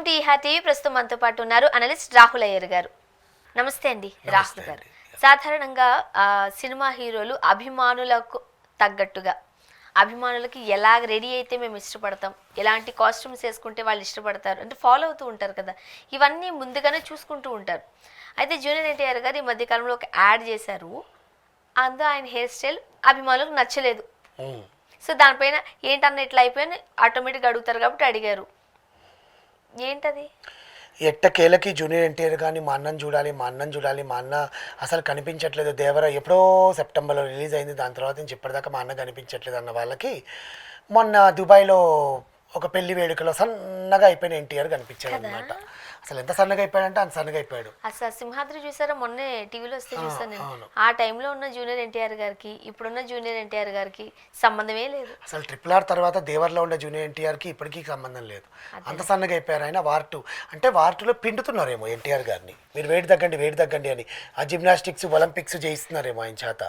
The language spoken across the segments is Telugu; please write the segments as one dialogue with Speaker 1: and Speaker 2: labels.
Speaker 1: To ఈహా TV. ప్రస్తుతం మనతో పాటు ఉన్నారు అనలిస్ట్ రాహుల్ అయ్యర్ గారు. నమస్తే అండి రాహుల్ గారు. సాధారణంగా సినిమా హీరోలు అభిమానులకు తగ్గట్టుగా అభిమానులకి ఎలా రెడీ అయితే మేము ఇష్టపడతాం, ఎలాంటి కాస్ట్యూమ్స్ వేసుకుంటే వాళ్ళు ఇష్టపడతారు అంటే ఫాలో అవుతూ ఉంటారు కదా, ఇవన్నీ ముందుగానే చూసుకుంటూ ఉంటారు. అయితే జూనియర్ ఎన్టీఆర్ గారు ఈ మధ్యకాలంలో ఒక యాడ్ చేశారు. అందులో ఆయన హెయిర్ స్టైల్ అభిమానులకు నచ్చలేదు. సో దానిపైన ఏంటన్న ఇట్లా అయిపోయి ఆటోమేటిక్గా అడుగుతారు కాబట్టి అడిగారు, ఏంటది?
Speaker 2: ఎట్టకేలకి జూనియర్ ఎన్టీఆర్ కానీ మా అన్నని చూడాలి, మా అన్న అసలు కనిపించట్లేదు. దేవరా ఎప్పుడో సెప్టెంబర్లో రిలీజ్ అయింది, దాని తర్వాత నుంచి ఇప్పటిదాకా మా అన్న కనిపించట్లేదు అన్న వాళ్ళకి మొన్న దుబాయ్లో ఒక పెళ్లి వేడుకలో సన్నగా అయిపోయిన ఎన్టీఆర్ కనిపించాడు అనమాట. అసలు ఎంత సన్నగా అయిపోయాడంటే అంత సన్నగా అయిపోయాడు.
Speaker 1: అసలు సింహాద్రి చూసారా, మొన్నే టీవీలో వస్తే చూసాను నేను. ఆ టైంలో ఉన్న జూనియర్ ఎన్టీఆర్ గారికి ఇప్పుడున్న జూనియర్ ఎన్టీఆర్ గారికి సంబంధమే లేదు.
Speaker 2: అసలు RRR తర్వాత దేవర్లో ఉన్న జూనియర్ ఎన్టీఆర్కి ఇప్పటికీ సంబంధం లేదు. అంత సన్నగా అయిపోయారు. ఆయన వార్2 అంటే వార్2లో పిండుతున్నారేమో ఎన్టీఆర్ గారిని, మీరు వెయిట్ తగ్గండి అని ఆ జిమ్నాస్టిక్స్ ఒలింపిక్స్ చేయిస్తున్నారేమో ఆయన చేత.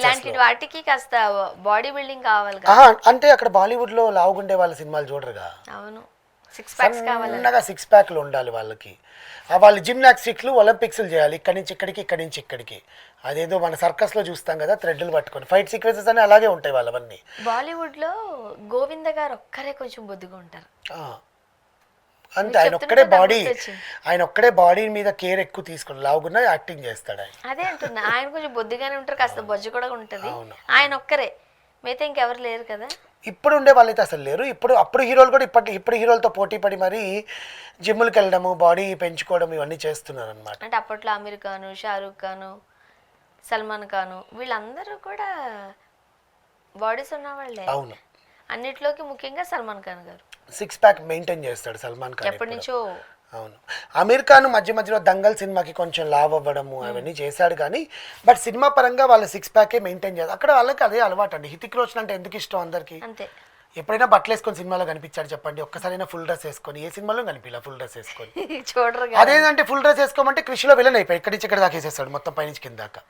Speaker 1: ఇలాంటి వాటికి కాస్త బాడీ బిల్డింగ్ కావాలి.
Speaker 2: అంటే అక్కడ బాలీవుడ్ లో లావుగుండే వాళ్ళ సినిమాలు చూడరుగా.
Speaker 1: అవును,
Speaker 2: సన్నగా 6 ప్యాక్లు ఉండాలి వాళ్ళకి. వాళ్ళు జిమ్నాస్టిక్స్లు ఒలింపిక్స్లు చేయాలి, ఇక్కడి నుంచి ఇక్కడికి. అదేదో మన సర్కస్ లో చూస్తాం కదా, థ్రెడ్లు పట్టుకొని ఫైట్ సీక్వెన్సెస్ అని అలాగే ఉంటాయి వాళ్ళవన్నీ.
Speaker 1: బాలీవుడ్ లో గోవింద గారు ఒక్కరే కొంచెం బొద్దుగా ఉంటారు
Speaker 2: అంతే. ఆయన ఒక్కడే బాడీ మీద కేర్ ఎక్కువ తీసుకుని లావుగున్నా యాక్టింగ్ చేస్తాడు ఆయన.
Speaker 1: అదే అంటున్నా, ఆయన కొంచెం బొద్దుగానే ఉంటారు, కాస్త బొజ్జు కూడా ఉంటది. ఆయన ఒక్కరే, మిగతా ఇంకెవరు లేరు కదా.
Speaker 2: ఇప్పుడు ఉండే వాళ్ళైతే అసలు లేరు. అప్పుడు హీరోలు కూడా ఇప్పుడు హీరోలతో పోటీ పడి మరి జిమ్ములకి వెళ్ళడము, బాడీ పెంచుకోవడం ఇవన్నీ చేస్తున్నారు అనమాట.
Speaker 1: అంటే అప్పట్లో అమీర్ ఖాన్, షారూక్ ఖాన్, సల్మాన్ ఖాన్ వీళ్ళందరూ కూడా బాడీస్ ఉన్నవాళ్ళే.
Speaker 2: అవును,
Speaker 1: అన్నిట్లోకి ముఖ్యంగా సల్మాన్ ఖాన్ గారు
Speaker 2: 6 ప్యాక్ మెయింటైన్ చేస్తాడు సల్మాన్ ఖాన్
Speaker 1: ఎప్పటి నుంచో.
Speaker 2: అవును, అమీర్ ఖాన్ మధ్యలో దంగల్ సినిమాకి కొంచెం లావ్ అవ్వడము అవన్నీ చేశాడు కానీ బట్ సినిమా పరంగా వాళ్ళు 6 ప్యాకే మెయింటైన్ చేస్తారు. అక్కడ వాళ్ళకి అదే అలవాటు అండి. హితిక్ రోషన్ అంటే ఎందుకు ఇష్టం అందరికి.
Speaker 1: అంతే.
Speaker 2: ఎప్పుడైనా బట్టలు వేసుకొని సినిమాలో కనిపించాడు చెప్పండి, ఒక్కసారైనా ఫుల్ డ్రెస్ వేసుకొని. ఏ సినిమాలో కనిపించా ఫుల్ డ్రెస్ వేసుకొని
Speaker 1: చూడరు.
Speaker 2: అదేంటంటే ఫుల్ డ్రెస్ వేసుకోమంటే కృషిలో విలన్ అయిపోయి ఇక్కడి నుంచి ఇక్కడ దాకా వేసేస్తాడు, మొత్తం పైనుంచి కింద దాకా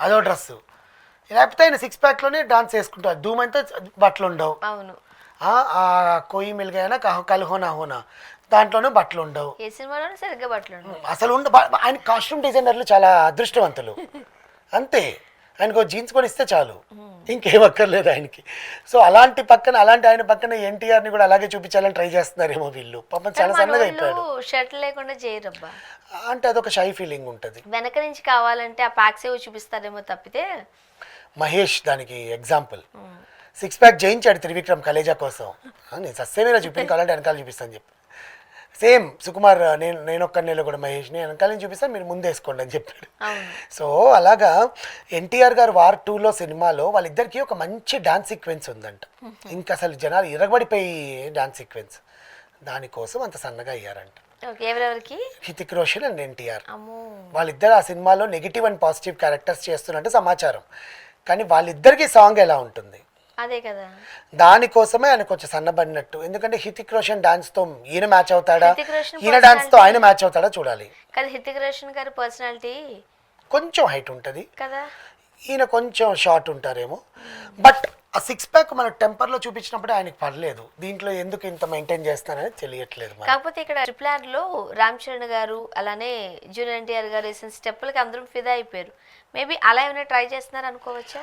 Speaker 2: అదో డ్రెస్. లేకపోతే ఆయన 6 ప్యాక్లోనే డాన్స్ వేసుకుంటాడు. ధూమ్ అంతా బట్టలు ఉండవు.
Speaker 1: అవును,
Speaker 2: కోయి మిల్గాయనా కల్ హోనా హోనా దాంట్లోనూ బట్టలు ఉండవు.
Speaker 1: ఏ సినిమాలోనూ సరిగ్గా బట్టలు ఉండవు
Speaker 2: అసలు ఆయన కాస్ట్యూమ్ డిజైనర్లు చాలా అదృష్టవంతులు. అంతే, ఆయనకు జీన్స్ కొని ఇస్తే చాలు, ఇంకేం అక్కర్లేదు ఆయనకి. సో అలాంటి ఆయన పక్కన ఎన్టీఆర్ని కూడా అలాగే చూపించాలని ట్రై చేస్తున్నారేమో వీళ్ళు. పాపం చాలా సన్నగా అయిపోయాడు.
Speaker 1: షర్ట్ లేకుండా చేయరబ్బా,
Speaker 2: అంటే అదొక షై ఫీలింగ్ ఉంటుంది.
Speaker 1: వెనక నుంచి కావాలంటే ఆ ప్యాక్స్ ఏవో చూపిస్తారేమో తప్పితే.
Speaker 2: మహేష్ దానికి ఎగ్జాంపుల్. 6 ప్యాక్ జయించాడు త్రివిక్రమ్ కలేజా కోసం. నేను సస్సేమేనా చూపించాలంటే వెనకాల చూపిస్తాను చెప్పి. సేమ్ సుకుమార్ నేనొక్కనేలో కూడా మహేష్ని వెనకాల నుంచి చూపిస్తాను, మీరు ముందు వేసుకోండి అని చెప్పాడు. సో అలాగా ఎన్టీఆర్ గారు వార్2లో సినిమాలో వాళ్ళిద్దరికి ఒక మంచి డాన్స్ సీక్వెన్స్ ఉందంట. ఇంకా అసలు జనాలు ఇరగబడిపోయి డాన్స్ సీక్వెన్స్, దానికోసం అంత సన్నగా అయ్యారంట. హితిక్ రోషన్ అండ్ ఎన్టీఆర్ వాళ్ళిద్దరు ఆ సినిమాలో నెగిటివ్ అండ్ పాజిటివ్ క్యారెక్టర్స్ చేస్తున్నట్టు సమాచారం. కానీ వాళ్ళిద్దరికి సాంగ్ ఎలా ఉంటుంది
Speaker 1: అదే కదా,
Speaker 2: దానికోసమే ఆయన కొంచెం సన్నబడినట్టు. ఎందుకంటే హితిక్ రోషన్ డాన్స్ తో ఈయన మ్యాచ్ అవుతాడా, ఈయన డాన్స్ తో ఆయన మ్యాచ్ అవుతాడా చూడాలి.
Speaker 1: కానీ హితిక్ రోషన్ గారి పర్సనాలిటీ
Speaker 2: కొంచెం హైట్ ఉంటది
Speaker 1: కదా, ఈయన
Speaker 2: కొంచెం షార్ట్ ఉంటారేమో. బట్ ఆ 6 ప్యాక్ మన టెంపర్ లో చూపించినప్పుడు ఆయనకి పర్లేదు. దీంట్లో ఎందుకు ఇంత మెయింటైన్ చేస్తానని తెలియట్లేదు.
Speaker 1: కాకపోతే ఇక్కడ RRR లో రామ్ చరణ్ గారు అలానే జూనియర్ ఎన్టీఆర్ గారు వేసిన స్టెప్పులకి అందరూ ఫిదా అయిపోయారు. మేబీ అలా ఏమైనా ట్రై చేస్తున్నారు అనుకోవచ్చా?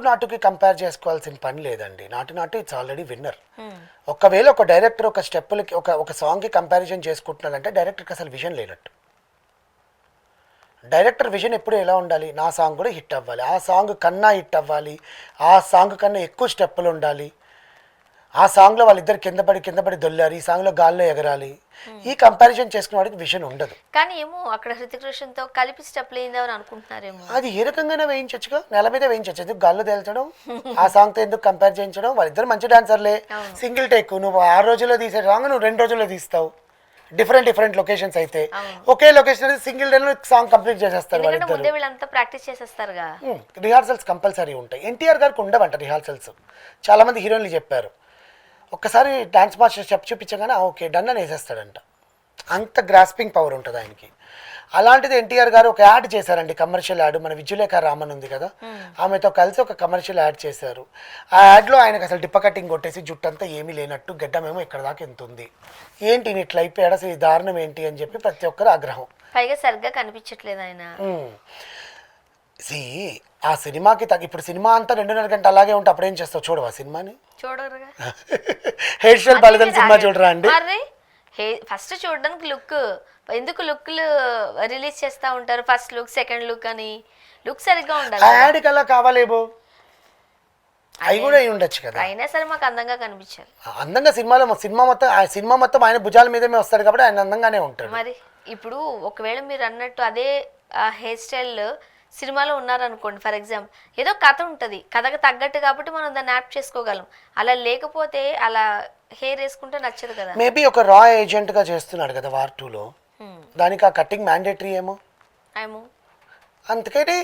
Speaker 2: నాటుకి కంపేర్ చేసుకోవాల్సిన పని లేదండి. నాటు ఇట్స్ ఆల్రెడీ విన్నర్. ఒకవేళ ఒక డైరెక్టర్ ఒక స్టెప్పులకి ఒక సాంగ్కి కంపారిజన్ చేసుకుంటున్నాడంటే డైరెక్టర్కి అసలు విజన్ లేనట్టు. డైరెక్టర్ విజన్ ఎప్పుడు ఎలా ఉండాలి, నా సాంగ్ కూడా హిట్ అవ్వాలి, ఆ సాంగ్ కన్నా హిట్ అవ్వాలి, ఆ సాంగ్ కన్నా ఎక్కువ స్టెప్పులు ఉండాలి, ఆ సాంగ్లో వాళ్ళిద్దరు కింద పడి దొల్లారు, ఈ సాంగ్లో గాల్లో ఎగరాలి. ఈ కంపారిజన్ చేసుకునే వాడికి విజన్ ఉండదు.
Speaker 1: కానీ ఏమో అక్కడ హృతిక్ రోషన్ తో కలిపి స్టెప్లు వేయిందామని అనుకుంటున్నారేమో.
Speaker 2: అది ఏ రకంగానే వేయించచ్చుగా, నెల మీద వేయించచ్చు. ఎందుకు గాల్లో తేల్చడం, ఆ సాంగ్ తో ఎందుకు కంపేర్ చేయించడం? వాళ్ళిద్దరు మంచి డాన్సర్లే. సింగిల్ టేక్ నువ్వు 6 రోజుల్లో తీసే సాంగ్ నువ్వు 2 రోజుల్లో తీస్తావు. డిఫరెంట్ లొకేషన్స్ అయితే ఒకే లొకేషన్ సింగిల్ డే లో సాంగ్ కంప్లీట్ చేసేస్తారు. రిహార్సల్స్ కంపల్సరీ ఉంటాయి. ఎన్టీఆర్ గారికి ఉండవంట రిహార్సల్స్. చాలా మంది హీరోయిన్లు చెప్పారు, ఒక్కసారి డాన్స్ మాస్టర్ స్టెప్ చూపించగానే ఓకే డన్ అని వేసేస్తాడంట. అంత గ్రాస్పింగ్ పవర్ ఉంటుంది ఆయనకి. అలాంటిది ఎన్టీఆర్ గారు ఒక యాడ్ చేశారండి, కమర్షియల్ యాడ్. మన విజయలేఖ రామన్ ఉంది కదా, ఆమెతో కలిసి ఒక కమర్షియల్ యాడ్ చేశారు. ఆ యాడ్లో ఆయనకు అసలు డిప్ప కటింగ్ కొట్టేసి జుట్టంతా ఏమీ లేనట్టు, గడ్డమేమో ఇక్కడ దాకా ఎంత ఉంది, ఏంటి ఈయన ఇట్లా అయిపోయాడు, అసలు ఈ దారుణం ఏంటి అని చెప్పి ప్రతి ఒక్కరు ఆగ్రహం.
Speaker 1: పైగా సరిగ్గా కనిపించట్లేదు ఆయన.
Speaker 2: సి ఆ సినిమాకి ఇప్పుడు సినిమా అంతా 2.5 గంటలు అలాగే ఉంటే అప్పుడు ఏం చేస్తావు, చూడవా సినిమాని?
Speaker 1: చూడరుగా.
Speaker 2: హెయిర్ స్టైల్ బాలేదని సినిమా చూడరా అండి?
Speaker 1: అరే ఫస్ట్ చూడడానికి లుక్, ఎందుకు లుక్లు రిలీజ్ చేస్తూ ఉంటారు, ఫస్ట్ లుక్ సెకండ్ లుక్ అని. లుక్ సరిగ్గా ఉండాలి.
Speaker 2: యాడ్కి అలా కావాలేమో, అవి కూడా అయి ఉండొచ్చు కదా.
Speaker 1: అయినా సరే మాకు అందంగా కనిపించాలి.
Speaker 2: అందంగా సినిమా మొత్తం ఆయన భుజాల మీదమే వస్తాడు కాబట్టి ఆయన అందంగానే ఉంటాడు.
Speaker 1: మరి ఇప్పుడు ఒకవేళ మీరు అన్నట్టు అదే హెయిర్ స్టైల్ సినిమాలో ఉన్నారనుకోండి, ఫర్ ఎగ్జాంపుల్, ఏదో కథ ఉంటుంది, కథకు తగ్గట్టు కాబట్టి మనం దాన్ని యాప్ చేసుకోగలం. అలా లేకపోతే అలా హెయిర్ వేసుకుంటే నచ్చదు కదా.
Speaker 2: మేబీ ఒక రా ఏజెంట్గా చేస్తున్నాడు కదా వార్ 2లో, దానికి ఆ కటింగ్ మ్యాండేటరీ ఏమో. అందుకని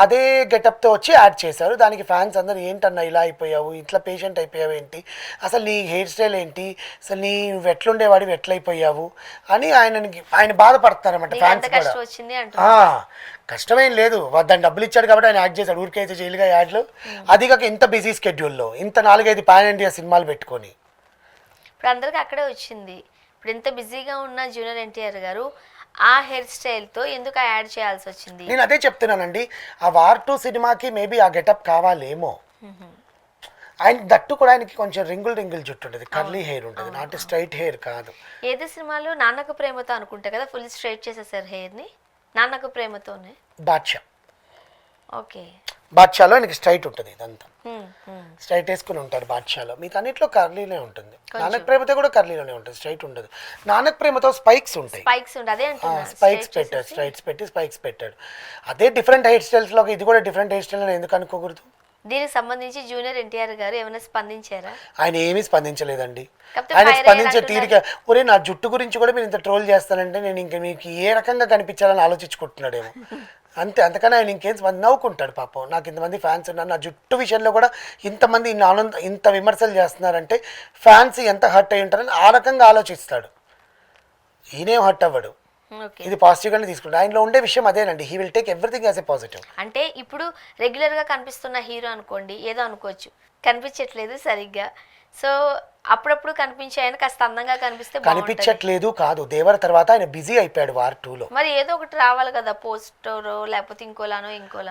Speaker 2: అదే గెటప్తో వచ్చి యాడ్ చేశారు. దానికి ఫ్యాన్స్ అందరూ ఏంటన్నా ఇలా అయిపోయావు, ఇట్లా పేషెంట్ అయిపోయావు ఏంటి, అసలు నీ హెయిర్ స్టైల్ ఏంటి, అసలు నువ్వు ఎట్లుండేవాడివి ఎట్లయిపోయావు అని ఆయన బాధపడుతున్నారన్నమాట ఫ్యాన్స్ కూడా. కష్టమేం లేదు, దాన్ని డబ్బులు ఇచ్చాడు కాబట్టి ఆయన యాడ్ చేశాడు, ఊరికైతే జైలుగా యాడ్లు. అది కాక ఇంత బిజీ స్కెడ్యూల్లో ఇంత 4-5 పాన్ ఇండియా సినిమాలు పెట్టుకొని
Speaker 1: ఇప్పుడు అందరికి అక్కడే వచ్చింది. ఇప్పుడు ఎంత బిజీగా ఉన్న జూనియర్ ఎన్టీఆర్ గారు ఆ హెయిర్ స్టైల్తో ఎందుకు యాడ్ చేయాల్సి వచ్చింది?
Speaker 2: నేను అదే చెప్తున్నానండి, ఆ వార్ 2 సినిమాకి మేబీ ఆ గెటప్ కావాలేమో. ఆయన దట్టు కూడా ఆయనకి కొంచెం రింగుల్ జుట్టు ఉంటుంది, కర్లీ హెయిర్ ఉంటుంది, నాట్ స్ట్రైట్ హెయిర్ కాదు.
Speaker 1: ఏదో సినిమాలో నాన్నకు ప్రేమతో అనుకుంటా కదా ఫుల్ స్ట్రైట్ చేసేసారు హెయిర్ని. నాన్నకు ప్రేమతోనే
Speaker 2: బాద్షా.
Speaker 1: ఓకే,
Speaker 2: బాద్షాలో ఆయనకి స్ట్రైట్ ఉంటుంది, ఇదంతా స్ట్రైట్ వేసుకుని ఉంటారు బాద్షాలో. మీకు అన్నిట్లో కర్లీనే ఉంటుంది. నానక్ ప్రేమతో కూడా కర్లీలోనే ఉంటుంది, స్ట్రైట్ ఉండదు. నానక్ ప్రేమతో స్పైక్స్ ఉంటాయి, స్ట్రైట్స్ పెట్టి స్పైక్స్ పెట్టాడు. అదే డిఫరెంట్ హెయిర్ స్టైల్స్ లో ఇది కూడా డిఫరెంట్ హెయిర్ స్టైల్ ఎందుకు అనుకోకూడదు?
Speaker 1: దీనికి సంబంధించి జూనియర్ ఎన్టీఆర్ గారు ఏమైనా స్పందించారా?
Speaker 2: ఆయన ఏమీ స్పందించలేదండి. ఆయన స్పందించే తీరిక, ఒరే నా జుట్టు గురించి కూడా మీరు ఇంత ట్రోల్ చేస్తానంటే నేను ఇంకా మీకు ఏ రకంగా కనిపించాలని ఆలోచించుకుంటున్నాడేమో అంతే. అంతకన్నా ఆయన ఇంకేం నవ్వుకుంటాడు పాపం. నాకు ఇంతమంది ఫ్యాన్స్ ఉన్నారు, నా జుట్టు విషయంలో కూడా ఇంతమంది ఇంత విమర్శలు చేస్తున్నారంటే ఫ్యాన్స్ ఎంత హర్ట్ అయి ఉంటారని ఆ రకంగా ఆలోచిస్తాడు. ఈయనేం హర్ట్ అవ్వడు, ఇది పాజిటివ్గానే తీసుకుంటాడు. ఆయనలో ఉండే విషయం అదేనండి, he will take everything as a positive.
Speaker 1: అంటే ఇప్పుడు రెగ్యులర్గా కనిపిస్తున్న హీరో అనుకోండి, ఏదో అనుకోవచ్చు, కనిపించట్లేదు సరిగ్గా, సో అప్పుడప్పుడు కనిపించే ఆయన కాస్త అందంగా కనిపిస్తే
Speaker 2: కనిపించట్లేదు కాదు, దేవర తర్వాత ఆయన బిజీ అయిపోయాడు వార్ 2లో.
Speaker 1: మరి ఏదో ఒకటి రావాలి కదా, పోస్టరో లేకపోతే ఇంకోలానో.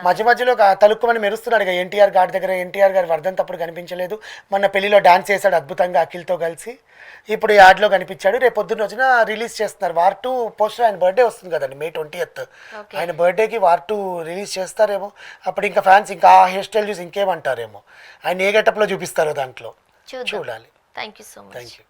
Speaker 2: మధ్యలో తలుక్కుమని మెరుస్తున్నాడు ఎన్టీఆర్ గారి దగ్గర. ఎన్టీఆర్ గారి వర్ధంతప్పుడు కనిపించలేదు, మొన్న పెళ్లిలో డాన్స్ చేశాడు అద్భుతంగా అఖిల్తో కలిసి, ఇప్పుడు యాడ్లో కనిపించాడు. రేపు పొద్దున్న వచ్చిన రిలీజ్ చేస్తున్నారు వార్ 2 పోస్టర్. ఆయన బర్త్డే వస్తుంది కదండి, May 20th. ఆయన బర్త్డేకి వార్ 2 రిలీజ్ చేస్తారేమో. అప్పుడు ఇంకా ఫ్యాన్స్ ఇంకా ఆ హెయిర్ స్టైల్ చూసి ఇంకేమంటారేమో, ఆయన ఏ గెటప్లో చూపిస్తారో దాంట్లో చూడాలి.
Speaker 1: Thank you so much.
Speaker 2: Thank you.